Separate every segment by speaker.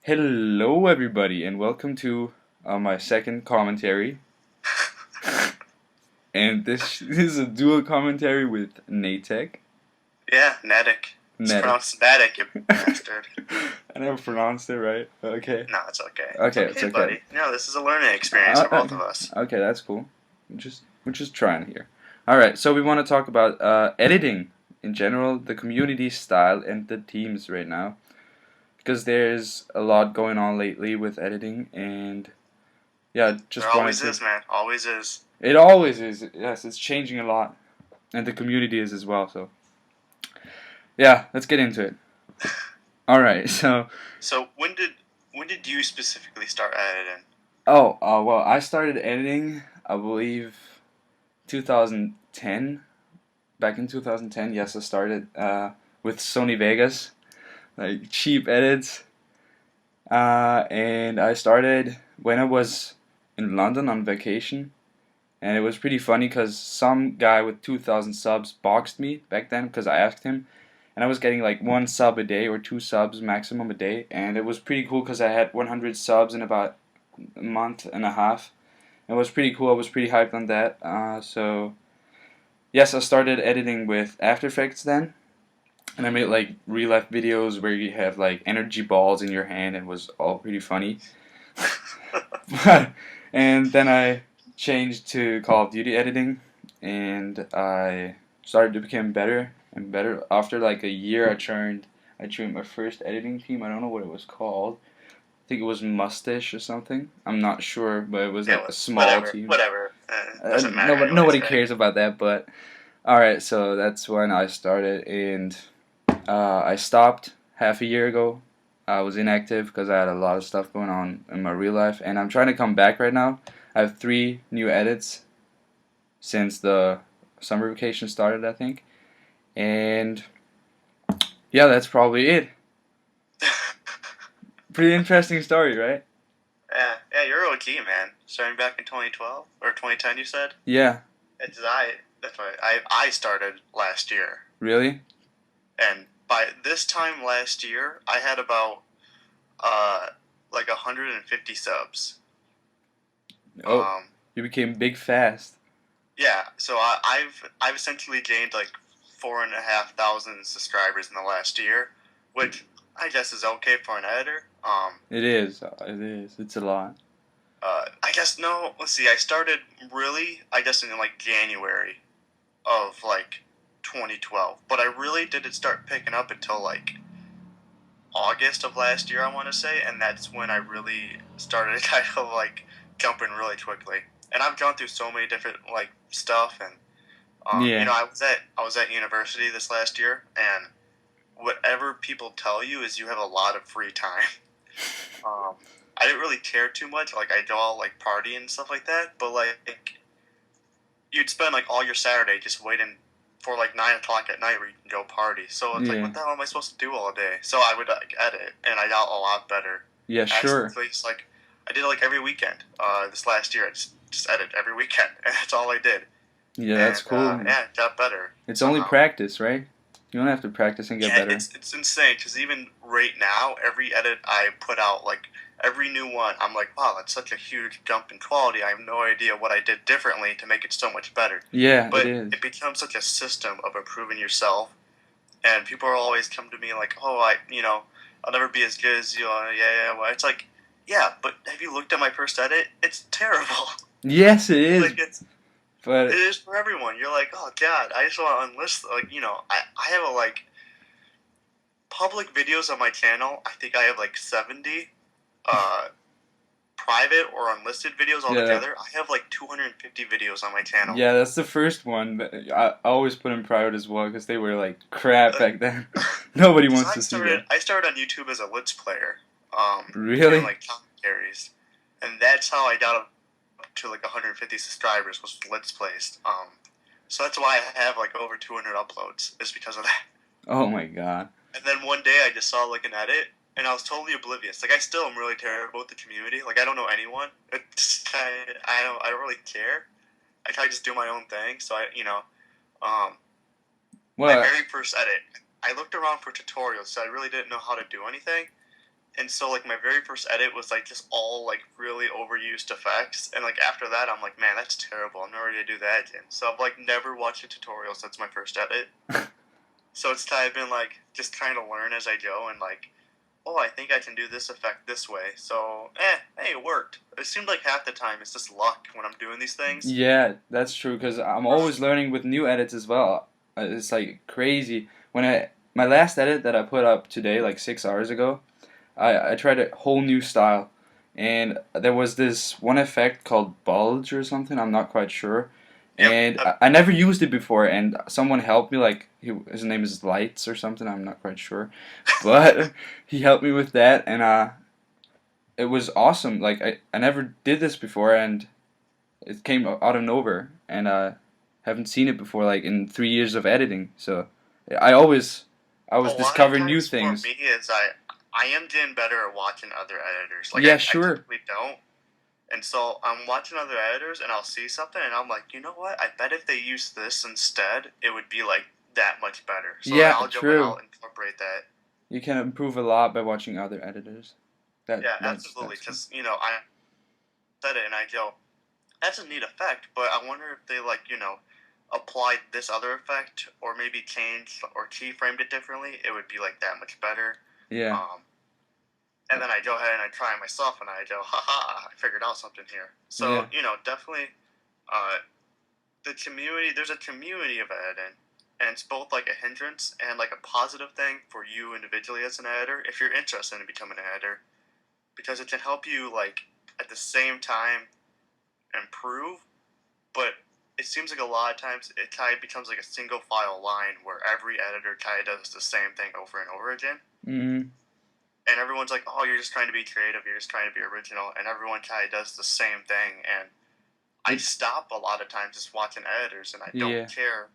Speaker 1: Hello, everybody, and welcome to my second commentary. And this is a dual commentary with Natek.
Speaker 2: Yeah, Natek. It's
Speaker 1: Natek.
Speaker 2: pronounced Natek, you bastard.
Speaker 1: I never pronounced it right. Okay.
Speaker 2: No, it's okay. It's
Speaker 1: Okay, it's
Speaker 2: okay,
Speaker 1: okay.
Speaker 2: buddy. No, this is a learning experience for both
Speaker 1: Okay.
Speaker 2: of us.
Speaker 1: Okay, that's cool. We're just trying here. All right, so we want to talk about editing in general, the community style, and the teams right now, because there's a lot going on lately with editing, and yeah,
Speaker 2: There
Speaker 1: just wanted
Speaker 2: always
Speaker 1: to.
Speaker 2: is, man. Always is.
Speaker 1: It always is. Yes, it's changing a lot, and the community is as well. So yeah, let's get into it. All right. So
Speaker 2: So when did you specifically start editing?
Speaker 1: well, I started editing, I believe, 2010. Back in 2010, yes, I started with Sony Vegas, like cheap edits, and I started when I was in London on vacation. And it was pretty funny because some guy with 2,000 subs boxed me back then because I asked him, and I was getting like one sub a day or two subs maximum a day, and it was pretty cool because I had 100 subs in about a month and a half. It was pretty cool. I was pretty hyped on that. So yes, I started editing with After Effects then, and I made like real life videos where you have like energy balls in your hand, and it was all pretty funny. And then I changed to Call of Duty editing, and I started to become better and better. After like a year, I joined my first editing team. I don't know what it was called. I think it was Mustache or something. I'm not sure, but it was like
Speaker 2: Yeah,
Speaker 1: a small
Speaker 2: whatever.
Speaker 1: team.
Speaker 2: Whatever. Doesn't matter anyways,
Speaker 1: Nobody
Speaker 2: right?
Speaker 1: cares about that, but all right. So that's when I started, and I stopped half a year ago. I was inactive because I had a lot of stuff going on in my real life, and I'm trying to come back right now. I have 3 new edits since the summer vacation started, I think, and yeah, that's probably it. Pretty interesting story, right?
Speaker 2: Yeah, you're OG, man. Starting back in 2012 or 2010, you said.
Speaker 1: Yeah,
Speaker 2: That's right. I started last year,
Speaker 1: really?
Speaker 2: and by this time last year, I had about uh like 150 subs.
Speaker 1: Oh,
Speaker 2: Um,
Speaker 1: you became big fast.
Speaker 2: Yeah, so I've essentially gained like 4,500 subscribers in the last year, which I guess is okay for an editor.
Speaker 1: It is. It is. It's a lot.
Speaker 2: I guess no. Let's see. I started really, I guess, in like January of like 2012, but I really didn't start picking up until like August of last year, I want to say, and that's when I really started kind of like jumping really quickly. And I've gone through so many different like stuff and
Speaker 1: Yeah.
Speaker 2: I was at university this last year, and whatever people tell you is you have a lot of free time. I didn't really care too much. Like I go all like party and stuff like that, but like you'd spend like all your Saturday just waiting for like 9 o'clock at night where you can go party. So it's like,
Speaker 1: Yeah.
Speaker 2: what the hell am I supposed to do all day? So I would like edit, and I got a lot better.
Speaker 1: Yeah. Sure.
Speaker 2: Actually, just like I did it like every weekend. This last year, I just edit every weekend, and that's all I did.
Speaker 1: Yeah, that's
Speaker 2: And
Speaker 1: cool.
Speaker 2: yeah, it got better
Speaker 1: It's only
Speaker 2: somehow.
Speaker 1: practice, right? You don't have to practice and get
Speaker 2: Yeah,
Speaker 1: better.
Speaker 2: it's insane because even right now, every edit I put out, like every new one, I'm like, wow, that's such a huge jump in quality. I have no idea what I did differently to make it so much better.
Speaker 1: Yeah, it
Speaker 2: But
Speaker 1: is.
Speaker 2: it becomes such a system of improving yourself, and people are always come to me like, oh, I'll never be as good as you. Yeah. Well, it's like, yeah, but have you looked at my first edit? It's terrible.
Speaker 1: Yes, it is.
Speaker 2: Like it
Speaker 1: But
Speaker 2: is for everyone. You're like, oh god, I just want to unlist I have a like public videos on my channel. I think I have like 70 uh, private or unlisted videos
Speaker 1: yeah,
Speaker 2: altogether. I have like 250 videos on my channel.
Speaker 1: yeah, that's the first one. I always put in private as well because they were like crap back then. Nobody
Speaker 2: Because
Speaker 1: wants
Speaker 2: I
Speaker 1: to see
Speaker 2: started
Speaker 1: that.
Speaker 2: I started on YouTube as a Let's Player, doing
Speaker 1: Really?
Speaker 2: like commentaries, and that's how I got up to like 150 subscribers was Let's Plays. So that's why I have like over 200 uploads. Is because of that.
Speaker 1: Oh my god.
Speaker 2: And then one day I just saw like an edit, and I was totally oblivious. Like I still am really terrible with the community. Like I don't know anyone. I don't really care. I kind of just do my own thing. So um, my
Speaker 1: Well,
Speaker 2: very first edit, I looked around for tutorials, so I really didn't know how to do anything. And so like my very first edit was like just all like really overused effects, and like after that I'm like, man, that's terrible. I'm not ready to do that again. So I've like never watched a tutorial since my first edit. So it's kind of been like just trying to learn as I go, and like, oh, I think I can do this effect this way. So hey, it worked. It seemed like half the time it's just luck when I'm doing these things.
Speaker 1: Yeah, that's true. Cause I'm always learning with new edits as well. It's like crazy. When I my last edit that I put up today, like 6 hours ago, I tried a whole new style, and there was this one effect called bulge or something. I'm not quite sure,
Speaker 2: Yep.
Speaker 1: and I never used it before. And someone helped me. Like his name is Lights or something. I'm not quite sure, but he helped me with that, and it was awesome. Like I never did this before, and it came out of nowhere, and haven't seen it before. Like in 3 years of editing, so I always I
Speaker 2: A
Speaker 1: was
Speaker 2: lot of
Speaker 1: discovering new
Speaker 2: times for
Speaker 1: things.
Speaker 2: me is I am getting better at watching other editors. Like
Speaker 1: Yeah,
Speaker 2: I
Speaker 1: sure.
Speaker 2: typically don't. And so I'm watching other editors and I'll see something and I'm like, you know what? I bet if they use this instead, it would be like that much better. So then
Speaker 1: Yeah,
Speaker 2: I'll go and
Speaker 1: true.
Speaker 2: I'll incorporate that.
Speaker 1: You can improve a lot by watching other editors.
Speaker 2: Yeah, absolutely.
Speaker 1: That's good.
Speaker 2: Because, I said it and I go, that's a neat effect, but I wonder if they like, applied this other effect or maybe changed or keyframed it differently, it would be like that much better.
Speaker 1: Yeah.
Speaker 2: Um, and then I go ahead and I try it myself and I go, haha, I figured out something here. So,
Speaker 1: Yeah.
Speaker 2: definitely uh, the community, there's a community of editing, and it's both like a hindrance and like a positive thing for you individually as an editor if you're interested in becoming an editor, because it can help you like at the same time improve, but it seems like a lot of times it kind of becomes like a single file line where every editor kind of does the same thing over and over again.
Speaker 1: Mhm.
Speaker 2: And everyone's like, oh, you're just trying to be creative, you're just trying to be original, and everyone kind of does the same thing. And I
Speaker 1: It
Speaker 2: stop a lot of times just watching editors, and I don't
Speaker 1: yeah.
Speaker 2: care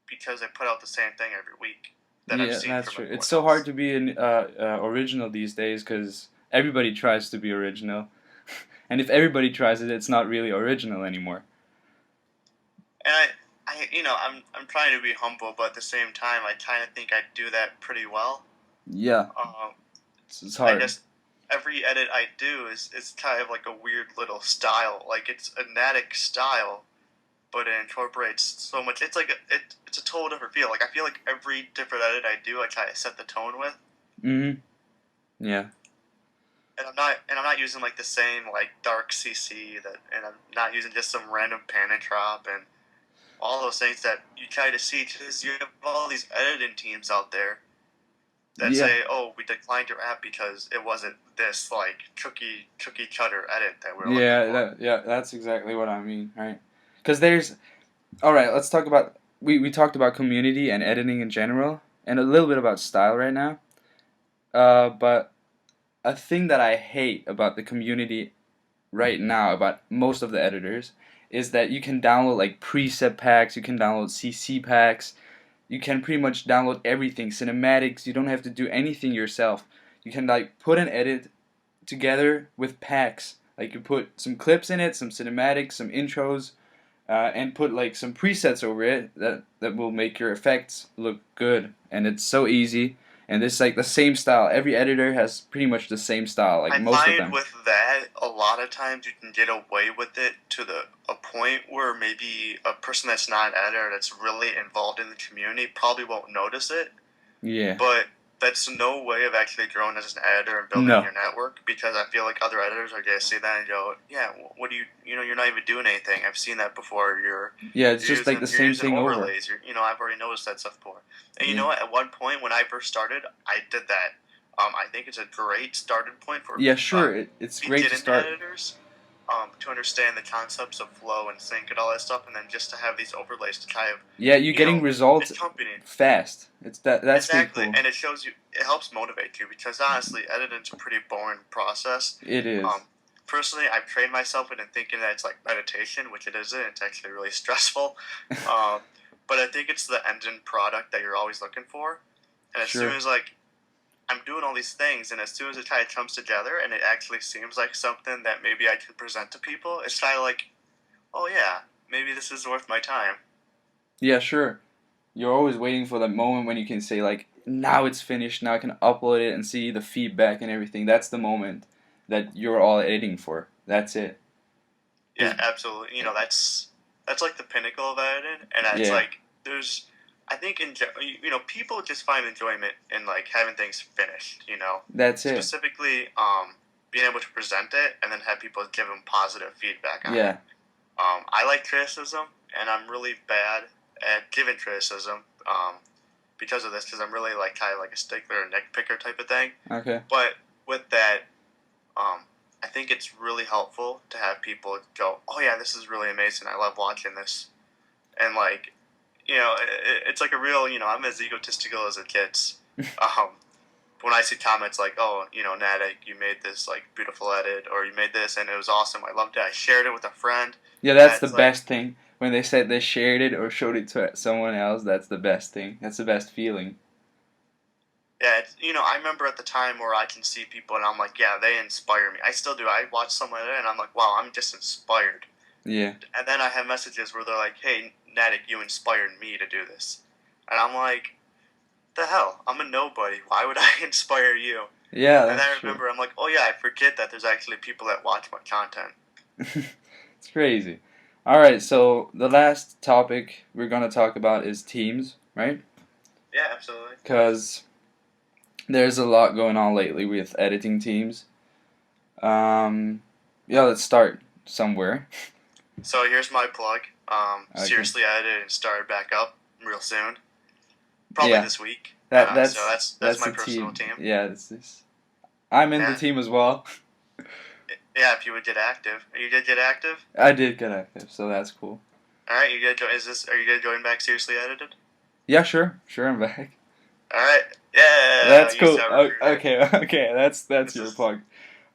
Speaker 2: because they put out the same thing every week that I've
Speaker 1: Yeah,
Speaker 2: seen
Speaker 1: that's
Speaker 2: from
Speaker 1: true. It's
Speaker 2: everyone
Speaker 1: so hard
Speaker 2: else.
Speaker 1: to be an original these days because everybody tries to be original, and if everybody tries it, it's not really original anymore.
Speaker 2: And I'm trying to be humble, but at the same time, I kind of think I do that pretty well.
Speaker 1: Yeah,
Speaker 2: Um,
Speaker 1: it's
Speaker 2: I
Speaker 1: hard.
Speaker 2: guess every edit I do is kind of like a weird little style. Like it's a Natek style, but it incorporates so much. It's like it's a total different feel. Like I feel like every different edit I do, I try to set the tone with,
Speaker 1: Mhm. Yeah.
Speaker 2: and I'm not using like the same like dark CC and I'm not using just some random pan and drop and all those things that you try to see because you have all these editing teams out there that
Speaker 1: Yeah.
Speaker 2: say, oh, we declined your app because it wasn't this like cookie cutter edit that we're looking for.
Speaker 1: Yeah, that's exactly what I mean, right? Because there's all right. Let's talk about we talked about community and editing in general, and a little bit about style right now. But a thing that I hate about the community right now about most of the editors is that you can download like preset packs, you can download CC packs, you can pretty much download everything, cinematics. You don't have to do anything yourself. You can like put an edit together with packs. Like you put some clips in it, some cinematics, some intros, and put like some presets over it that will make your effects look good. And it's so easy. And it's like the same style. Every editor has pretty much the same style, like
Speaker 2: I
Speaker 1: most of
Speaker 2: find
Speaker 1: them.
Speaker 2: with that, a lot of times you can get away with it to the a point where maybe a person that's not an editor that's really involved in the community probably won't notice it.
Speaker 1: Yeah.
Speaker 2: But that's no way of actually growing as an editor and building
Speaker 1: No.
Speaker 2: your network, because I feel like other editors are going to see that and go, yeah, what do you're not even doing anything. I've seen that before.
Speaker 1: Yeah, it's
Speaker 2: You're
Speaker 1: just like
Speaker 2: using
Speaker 1: the
Speaker 2: you're
Speaker 1: same
Speaker 2: using
Speaker 1: thing over.
Speaker 2: overlays. I've already noticed that stuff before. And you
Speaker 1: Yeah.
Speaker 2: know what? At one point when I first started, I did that. I think it's a great starting point for
Speaker 1: Yeah, sure. It's great to
Speaker 2: beginning
Speaker 1: start.
Speaker 2: editors, to understand the concepts of flow and sync and all that stuff, and then just to have these overlays to kind of,
Speaker 1: Yeah, you're getting results
Speaker 2: accompany.
Speaker 1: fast. That's pretty
Speaker 2: Exactly,
Speaker 1: cool.
Speaker 2: and it shows you, it helps motivate you because honestly, editing's a pretty boring process.
Speaker 1: It is.
Speaker 2: Um, Personally, I've trained myself into thinking that it's like meditation, which it isn't. It's actually really stressful. Um, but I think it's the end product that you're always looking for. And as soon
Speaker 1: Sure.
Speaker 2: as like I'm doing all these things, and as soon as it kind of comes together, and it actually seems like something that maybe I can present to people, it's kind of like, oh yeah, maybe this is worth my time.
Speaker 1: Yeah, sure. You're always waiting for that moment when you can say like, now it's finished. Now I can upload it and see the feedback and everything. That's the moment that you're all editing for. That's it.
Speaker 2: Yeah,
Speaker 1: 'Cause-
Speaker 2: absolutely. That's like the pinnacle of editing, and it's
Speaker 1: yeah,
Speaker 2: like there's. I think people just find enjoyment in like having things finished.
Speaker 1: that's it.
Speaker 2: Specifically, being able to present it and then have people give them positive feedback on it.
Speaker 1: Yeah,
Speaker 2: I like criticism, and I'm really bad at giving criticism. Because of this, because I'm really like kind of like a stickler, and nitpicker type of thing.
Speaker 1: okay.
Speaker 2: But with that, I think it's really helpful to have people go, "Oh yeah, this is really amazing. I love watching this," and like, it's like a real, I'm as egotistical as it gets. Um, when I see comments like, "Oh, Natek, you made this like beautiful edit, or you made this and it was awesome. I loved it. I shared it with a friend."
Speaker 1: Yeah, that's the
Speaker 2: That's like,
Speaker 1: best thing. When they said they shared it or showed it to someone else, that's the best thing. That's the best feeling.
Speaker 2: yeah, I remember at the time where I can see people and I'm like, yeah, they inspire me. I still do. I watch someone and I'm like, wow, I'm just inspired.
Speaker 1: Yeah.
Speaker 2: And then I have messages where they're like, hey, Natik, you inspired me to do this. And I'm like, the hell? I'm a nobody. Why would I inspire you?
Speaker 1: Yeah,
Speaker 2: And then
Speaker 1: that's
Speaker 2: I
Speaker 1: true.
Speaker 2: remember, I'm like, oh yeah, I forget that there's actually people that watch my content.
Speaker 1: It's crazy. All right, so the last topic we're gonna talk about is teams, right?
Speaker 2: Yeah, absolutely.
Speaker 1: Because there's a lot going on lately with editing teams. Yeah, let's start somewhere.
Speaker 2: So here's my plug.
Speaker 1: Okay.
Speaker 2: Seriously edited and started back up real soon. Probably
Speaker 1: Yeah,
Speaker 2: this week.
Speaker 1: that
Speaker 2: So
Speaker 1: that's
Speaker 2: that's
Speaker 1: that's
Speaker 2: my
Speaker 1: the
Speaker 2: personal
Speaker 1: team.
Speaker 2: team.
Speaker 1: Yeah, this. I'm in the
Speaker 2: Yeah.
Speaker 1: team as well.
Speaker 2: Yeah, if you would get active. You did get active?
Speaker 1: I did get active, so that's cool.
Speaker 2: Alright, you gonna join are you gonna join back seriously edited?
Speaker 1: Yeah, sure, I'm back.
Speaker 2: Alright. Yeah,
Speaker 1: That's
Speaker 2: you
Speaker 1: cool.
Speaker 2: got recruited.
Speaker 1: Okay, that's
Speaker 2: This
Speaker 1: your
Speaker 2: is
Speaker 1: plug.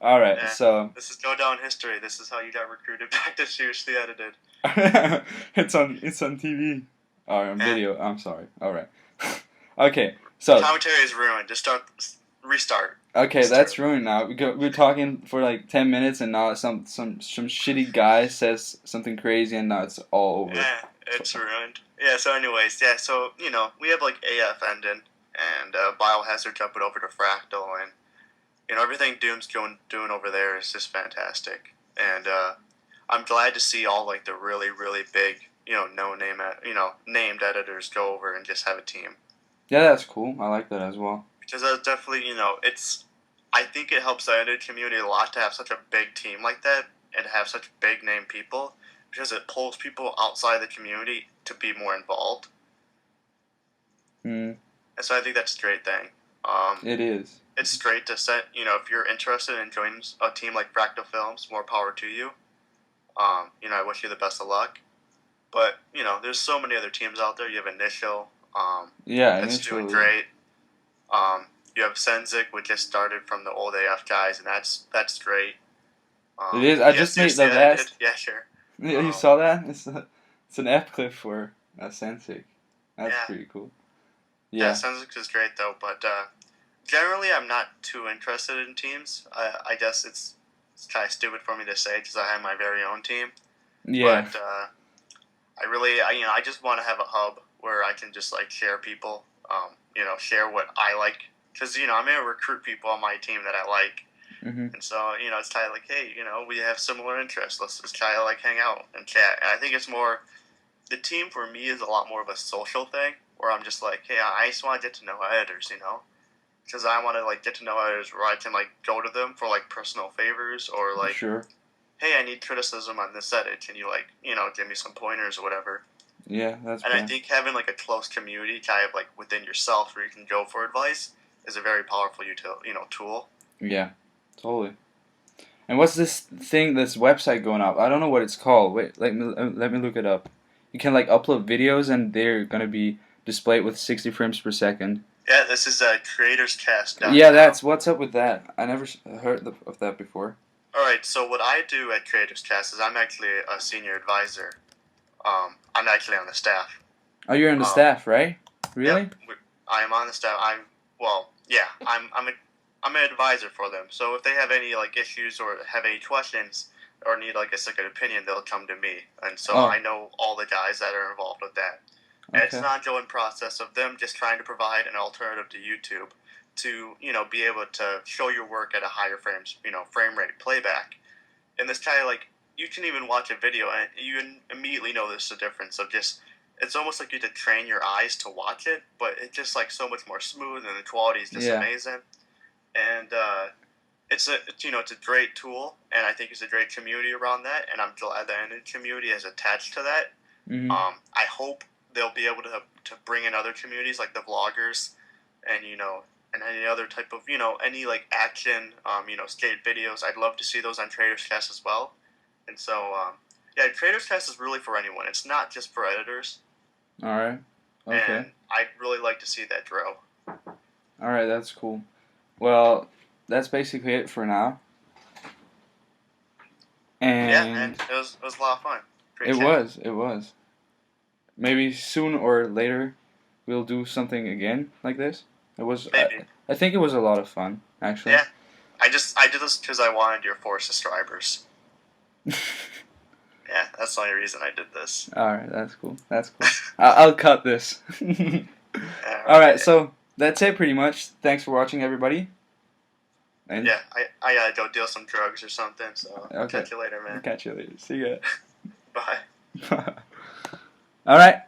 Speaker 1: All right,
Speaker 2: yeah.
Speaker 1: so
Speaker 2: This is go down history. This is how you got recruited back to seriously edited.
Speaker 1: it's on TV or on
Speaker 2: Yeah.
Speaker 1: video. I'm sorry. All right. Okay, so
Speaker 2: Commentary is ruined. Just restart.
Speaker 1: okay,
Speaker 2: It's
Speaker 1: that's
Speaker 2: terrible.
Speaker 1: ruined now. We're talking for like 10 minutes, and now some shitty guy says something crazy, and now it's all over.
Speaker 2: Yeah, it's ruined. Yeah, so anyways, yeah, so, we have like AF ending and Biohazard jumping over to Fractal and everything Doom's doing over there is just fantastic. And I'm glad to see all like the really, really big, no name named editors go over and just have a team.
Speaker 1: Yeah, that's cool. I like that as well.
Speaker 2: Because that's definitely, I think it helps the editing community a lot to have such a big team like that and to have such big name people because it pulls people outside the community to be more involved.
Speaker 1: Mm,
Speaker 2: And so I think that's a great thing.
Speaker 1: it is.
Speaker 2: It's great to set, if you're interested in joining a team like Fractal Films, more power to you. I wish you the best of luck. But, there's so many other teams out there. You have Initial,
Speaker 1: Yeah,
Speaker 2: that's doing
Speaker 1: initially.
Speaker 2: great. You have Senzik, which just started from the old AF guys, and that's great.
Speaker 1: It is. I
Speaker 2: Yeah,
Speaker 1: just made
Speaker 2: seriously,
Speaker 1: the
Speaker 2: I did.
Speaker 1: last.
Speaker 2: Yeah, sure.
Speaker 1: Yeah, you
Speaker 2: Um,
Speaker 1: saw that? It's an F clip for Sensic. That's
Speaker 2: yeah,
Speaker 1: pretty cool.
Speaker 2: yeah,
Speaker 1: Yeah.
Speaker 2: Senzik is great though. But generally, I'm not too interested in teams. I guess it's kind of stupid for me to say because I have my very own team.
Speaker 1: Yeah.
Speaker 2: But I just want to have a hub where I can just like share people, share what I like. Because, I'm going to recruit people on my team that I like.
Speaker 1: Mhm.
Speaker 2: And so, it's kind of like, hey, we have similar interests. Let's just try to like hang out and chat. And I think it's more, the team for me is a lot more of a social thing where I'm just like, hey, I just want to get to know editors, because I want to like get to know editors where I can like go to them for like personal favors or like,
Speaker 1: Sure.
Speaker 2: hey, I need criticism on this edit. Can you like, give me some pointers or whatever?
Speaker 1: Yeah, that's
Speaker 2: And I
Speaker 1: fair.
Speaker 2: think having like a close community kind of like within yourself where you can go for advice is a very powerful tool.
Speaker 1: Yeah, totally. And what's this website going up? I don't know what it's called. Wait, let me look it up. You can like upload videos and they're gonna be displayed with 60 frames per second.
Speaker 2: Yeah, this is creatorscast.com.
Speaker 1: Yeah, that's what's up with that. I never heard of that before.
Speaker 2: All right, so what I do at Creatorscast is I'm actually a senior advisor. I'm actually on the staff.
Speaker 1: Oh, you're in the staff, right? Really?
Speaker 2: Yep, I am on the staff. I'm an advisor for them. So if they have any like issues or have any questions or need like a second opinion, they'll come to me. And so
Speaker 1: Oh,
Speaker 2: I know all the guys that are involved with that. And it's
Speaker 1: Okay.
Speaker 2: an ongoing process of them just trying to provide an alternative to YouTube to, be able to show your work at a higher frame rate playback. And this kind of like, you can even watch a video and you immediately know there's a difference of just, it's almost like you have to train your eyes to watch it, but it's just like so much more smooth and the quality is just
Speaker 1: Yeah.
Speaker 2: amazing. And it's a great tool, and I think it's a great community around that, and I'm glad that any community is attached to that.
Speaker 1: Mhm.
Speaker 2: I hope they'll be able to bring in other communities like the vloggers, and and any other type of any like action skate videos. I'd love to see those on Trader's Cast as well. And so yeah, Trader's Cast is really for anyone. It's not just for editors,
Speaker 1: All right. Okay.
Speaker 2: and I'd really like to see that grow.
Speaker 1: All right, that's cool. Well, that's basically it for now.
Speaker 2: Yeah, man,
Speaker 1: And
Speaker 2: it was a lot of fun. Great
Speaker 1: it
Speaker 2: chat.
Speaker 1: was. Maybe soon or later we'll do something again like this. It was
Speaker 2: Maybe.
Speaker 1: I think it was a lot of fun, actually.
Speaker 2: Yeah. I did this because I wanted your 4 subscribers. Yeah, that's the only reason I did this.
Speaker 1: All right, that's cool. That's cool. I'll cut this. All right,
Speaker 2: Okay.
Speaker 1: so that's it pretty much. Thanks for watching, everybody. And
Speaker 2: Yeah, I gotta go deal some drugs or something, so I'll
Speaker 1: Okay.
Speaker 2: catch you later, man.
Speaker 1: Catch you later. See ya.
Speaker 2: Bye.
Speaker 1: All right.